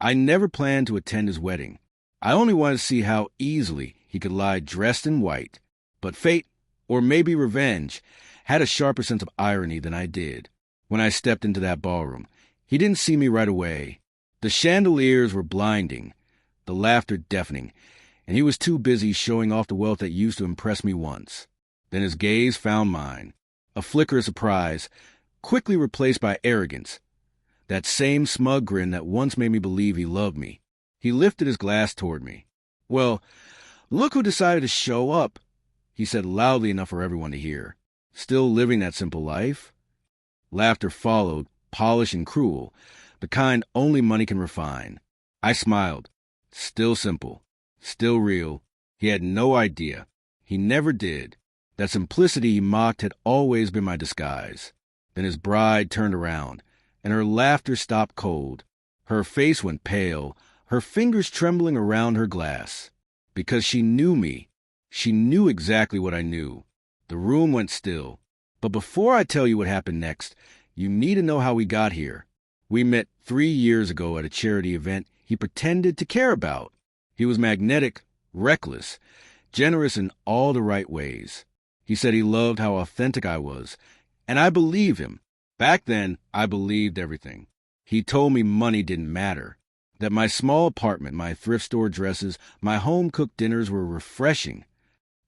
I never planned to attend his wedding. I only wanted to see how easily he could lie dressed in white. But fate, or maybe revenge, had a sharper sense of irony than I did. When I stepped into that ballroom, he didn't see me right away. The chandeliers were blinding, the laughter deafening, and he was too busy showing off the wealth that used to impress me once. Then his gaze found mine, a flicker of surprise, quickly replaced by arrogance. That same smug grin that once made me believe he loved me. He lifted his glass toward me. "Well, look who decided to show up," he said loudly enough for everyone to hear. "Still living that simple life?" Laughter followed, polished and cruel, the kind only money can refine. I smiled. Still simple. Still real. He had no idea. He never did. That simplicity he mocked had always been my disguise. Then his bride turned around, and her laughter stopped cold. Her face went pale, her fingers trembling around her glass. Because she knew me. She knew exactly what I knew. The room went still. But before I tell you what happened next, you need to know how we got here. We met 3 years ago at a charity event he pretended to care about. He was magnetic, reckless, generous in all the right ways. He said he loved how authentic I was, and I believed him. Back then, I believed everything. He told me money didn't matter, that my small apartment, my thrift store dresses, my home-cooked dinners were refreshing.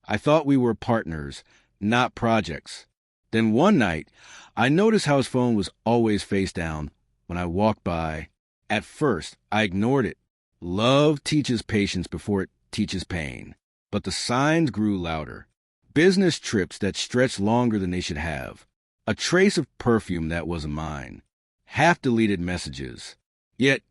I thought we were partners, not projects. Then one night, I noticed how his phone was always face down when I walked by. At first, I ignored it. Love teaches patience before it teaches pain. But the signs grew louder. Business trips that stretched longer than they should have. A trace of perfume that wasn't mine. Half-deleted messages. Yet,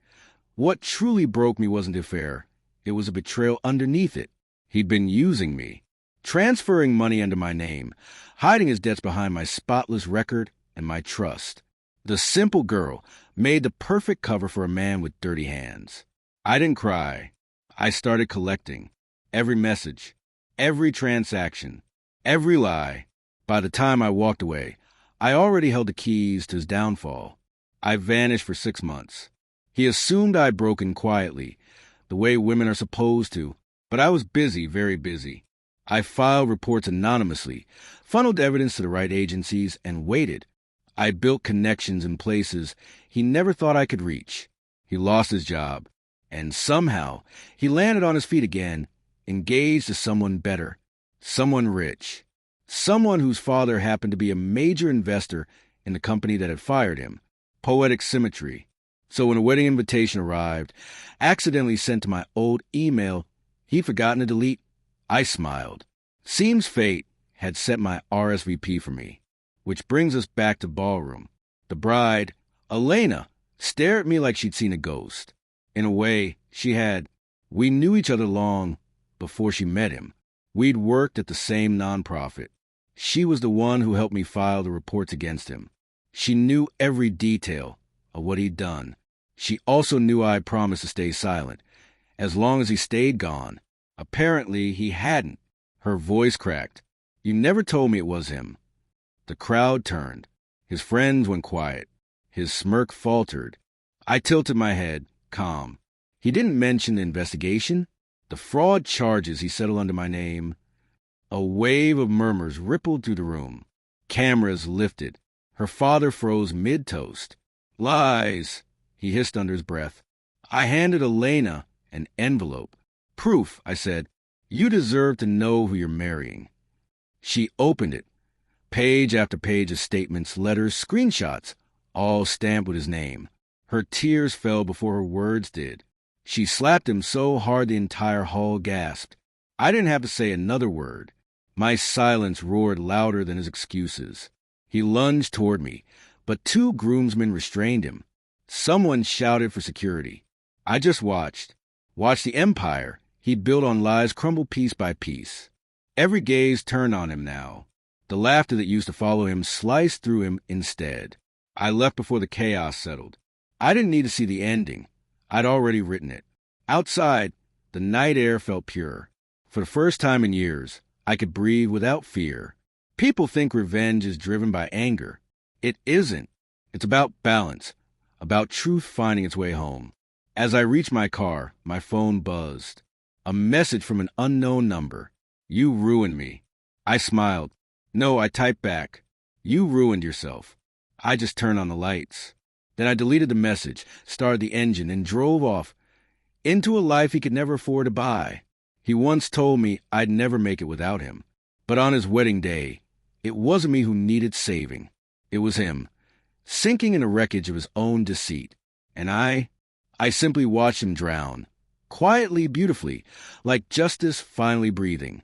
what truly broke me wasn't the affair. It was a betrayal underneath it. He'd been using me, transferring money under my name, hiding his debts behind my spotless record and my trust. The simple girl made the perfect cover for a man with dirty hands. I didn't cry. I started collecting. Every message, every transaction, every lie. By the time I walked away, I already held the keys to his downfall. I vanished for 6 months. He assumed I'd broken quietly, the way women are supposed to, but I was busy, very busy. I filed reports anonymously, funneled evidence to the right agencies, and waited. I built connections in places he never thought I could reach. He lost his job, and somehow he landed on his feet again, engaged to someone better, someone rich, someone whose father happened to be a major investor in the company that had fired him. Poetic symmetry. So when a wedding invitation arrived, accidentally sent to my old email he'd forgotten to delete, I smiled. Seems fate had set my RSVP for me. Which brings us back to ballroom. The bride, Elena, stared at me like she'd seen a ghost. In a way, she had. We knew each other long before she met him. We'd worked at the same nonprofit. She was the one who helped me file the reports against him. She knew every detail of what he'd done. She also knew I had promised to stay silent, as long as he stayed gone. Apparently, he hadn't. Her voice cracked. "You never told me it was him." The crowd turned. His friends went quiet. His smirk faltered. I tilted my head, calm. He didn't mention the investigation, the fraud charges he settled under my name. A wave of murmurs rippled through the room. Cameras lifted. Her father froze mid-toast. "Lies," he hissed under his breath. I handed Elena an envelope. "Proof," I said. "You deserve to know who you're marrying." She opened it. Page after page of statements, letters, screenshots, all stamped with his name. Her tears fell before her words did. She slapped him so hard the entire hall gasped. I didn't have to say another word. My silence roared louder than his excuses. He lunged toward me, but 2 groomsmen restrained him. Someone shouted for security. I just watched the empire he built on lies crumble piece by piece. Every gaze turned on him now. The laughter that used to follow him sliced through him instead. I left before the chaos settled. I didn't need to see the ending. I'd already written it. Outside, the night air felt pure. For the first time in years, I could breathe without fear. People think revenge is driven by anger. It isn't. It's about balance, about truth finding its way home. As I reached my car, my phone buzzed. A message from an unknown number. "You ruined me." I smiled. No, I typed back. "You ruined yourself." I just turned on the lights. Then I deleted the message, started the engine, and drove off into a life he could never afford to buy. He once told me I'd never make it without him. But on his wedding day, it wasn't me who needed saving. It was him, sinking in the wreckage of his own deceit. And I simply watched him drown, quietly, beautifully, like justice finally breathing.